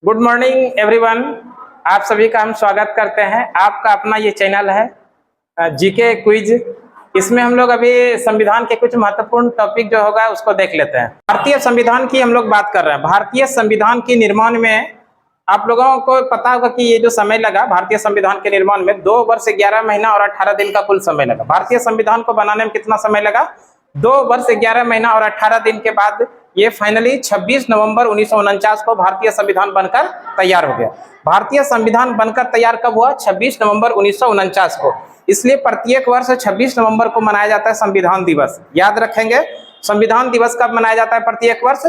Good morning everyone. आप सभी का हम स्वागत करते हैं। आपका अपना ये चैनल है जीके क्विज। इसमें हम लोग अभी संविधान के कुछ महत्वपूर्ण टॉपिक जो होगा उसको देख लेते हैं। भारतीय संविधान की हम लोग बात कर रहे हैं। भारतीय संविधान के निर्माण में आप लोगों को पता होगा कि ये जो समय लगा भारतीय संविधान के निर्माण में 2 वर्ष 11 महीना और 18 दिन का कुल समय लगा। भारतीय संविधान को बनाने में कितना समय लगा? 2 वर्ष 11 महीना और 18 दिन के बाद ये फाइनली 26 नवंबर 1949 को भारतीय संविधान बनकर तैयार हो गया। भारतीय संविधान बनकर तैयार कब हुआ? 26 नवंबर 1949 को। इसलिए प्रत्येक वर्ष 26 नवंबर को मनाया जाता है संविधान दिवस। याद रखेंगे, संविधान दिवस कब मनाया जाता है? प्रत्येक वर्ष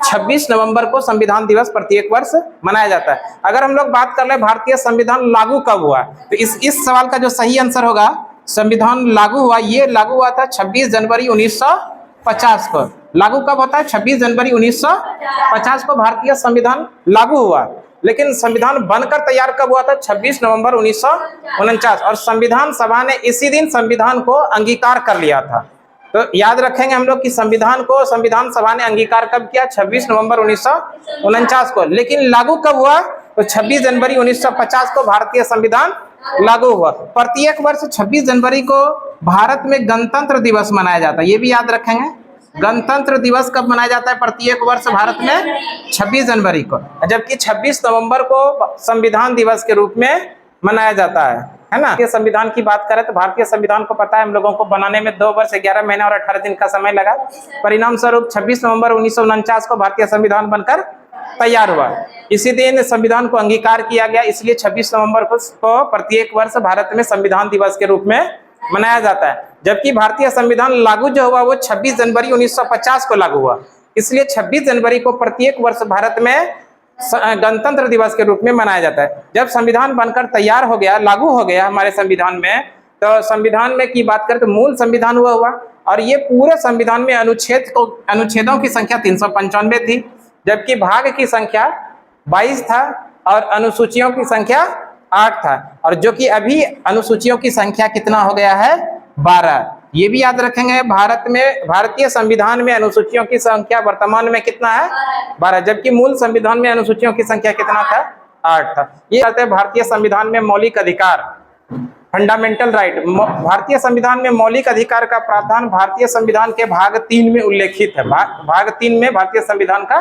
26 नवंबर को संविधान दिवस प्रत्येक वर्ष मनाया जाता है। अगर हम लोग बात कर ले भारतीय संविधान लागू कब हुआ, तो इस सवाल का जो सही आंसर होगा, संविधान लागू हुआ, ये लागू हुआ था 26 जनवरी 1950 को। लागू कब होता है? 26 जनवरी 1950 को भारतीय संविधान लागू हुआ। लेकिन संविधान बनकर तैयार कब हुआ था? 26 नवंबर 1949। और संविधान सभा ने इसी दिन संविधान को अंगीकार कर लिया था। तो याद रखेंगे हम लोग कि संविधान को संविधान सभा ने अंगीकार कब किया? 26 नवंबर 1949 को। लेकिन लागू कब हुआ? तो 26 जनवरी 1950 को भारतीय संविधान लागू हुआ। प्रत्येक वर्ष 26 जनवरी को भारत में गणतंत्र दिवस मनाया जाता है। ये भी याद रखेंगे, गणतंत्र दिवस कब मनाया जाता है? प्रत्येक वर्ष भारत में 26 जनवरी को, जबकि 26 नवंबर को संविधान दिवस के रूप में मनाया जाता है ना। भारतीय संविधान की बात करें तो भारतीय संविधान को पता है हम लोगों को बनाने में 2 वर्ष 11 महीना और 18 दिन का समय लगा। परिणाम स्वरूप 26 नवंबर 1949 को भारतीय संविधान बनकर तैयार हुआ। इसी दिन संविधान को अंगीकार किया गया, इसलिए 26 नवंबर को प्रत्येक वर्ष भारत में संविधान दिवस के रूप में मनाया जाता है। जबकि भारतीय संविधान लागू जो हुआ वो 26 जनवरी 1950 को लागू हुआ, इसलिए 26 जनवरी को प्रत्येक वर्ष भारत में गणतंत्र दिवस के रूप में मनाया जाता है। जब संविधान बनकर तैयार हो गया, लागू हो गया हमारे संविधान में, तो संविधान में की बात करें तो मूल संविधान हुआ और ये पूरे संविधान में अनुच्छेदों की संख्या 395 थी, जबकि भाग की संख्या 22 था और अनुसूचियों की संख्या 8 था। और जो कि अभी अनुसूचियों की संख्या कितना हो गया है? 12। ये भी याद रखेंगे, भारतीय संविधान में अनुसूचियों की संख्या वर्तमान में कितना है? 12, जबकि मूल संविधान में अनुसूचियों की संख्या कितना था? 8 था। ये कहते हैं भारतीय संविधान में मौलिक अधिकार, फंडामेंटल राइट। भारतीय संविधान में मौलिक अधिकार का प्रावधान भारतीय संविधान के भाग 3 में उल्लेखित है। भाग 3 में भारतीय संविधान का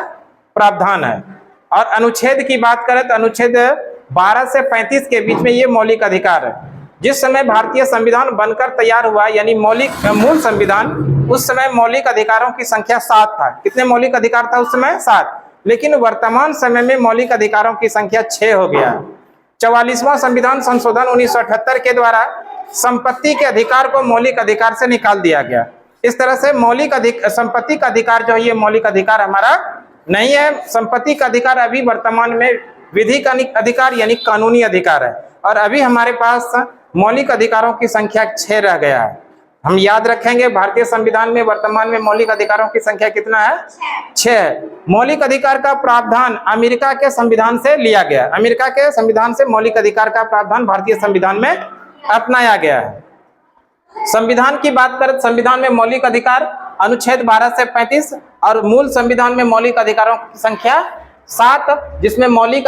प्रावधान है। और अनुच्छेद की बात करें तो अनुच्छेद 12 से 35 के बीच में ये मौलिक अधिकार है। जिस समय भारतीय संविधान बनकर तैयार हुआ, यानी मूल संविधान, उस समय मौलिक अधिकारों की संख्या 7 था। कितने मौलिक अधिकार था उस समय? 7। लेकिन वर्तमान समय में मौलिक अधिकारों की संख्या 6 हो गया। 44वां संविधान संशोधन 1978 के द्वारा संपत्ति के अधिकार को मौलिक अधिकार से निकाल दिया गया। इस तरह से संपत्ति का अधिकार जो है ये मौलिक अधिकार हमारा नहीं है। संपत्ति का अधिकार अभी वर्तमान में विधिक अधिकार यानी कानूनी अधिकार है। और अभी हमारे पास मौलिक अधिकारों की संख्या 6 रह गया है। हम याद रखेंगे भारतीय संविधान में वर्तमान में मौलिक अधिकारों की संख्या कितना है? 6। मौलिक अधिकार का प्रावधान अमेरिका के संविधान से लिया गया। अमेरिका के संविधान से मौलिक अधिकार का प्रावधान भारतीय संविधान में अपनाया गया है। संविधान की बात करें, संविधान में मौलिक अधिकार अनुच्छेद 12 से 35 और मूल संविधान में मौलिक अधिकारों की संख्या 7, जिसमें मौलिक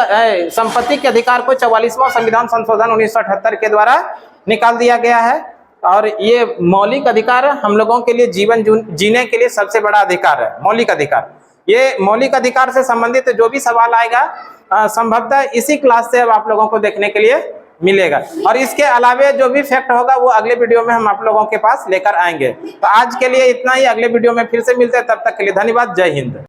संपत्ति के अधिकार को 44वां संविधान संशोधन 1978 के द्वारा निकाल दिया गया है। और ये मौलिक अधिकार हम लोगों के लिए जीवन जीने के लिए सबसे बड़ा अधिकार है, मौलिक अधिकार। ये मौलिक अधिकार से संबंधित जो भी सवाल आएगा संभवतः इसी क्लास से अब आप लोगों को देखने के लिए मिलेगा। और इसके अलावे जो भी फैक्ट होगा वो अगले वीडियो में हम आप लोगों के पास लेकर आएंगे। तो आज के लिए इतना ही, अगले वीडियो में फिर से मिलते हैं, तब तक के लिए धन्यवाद। जय हिंद।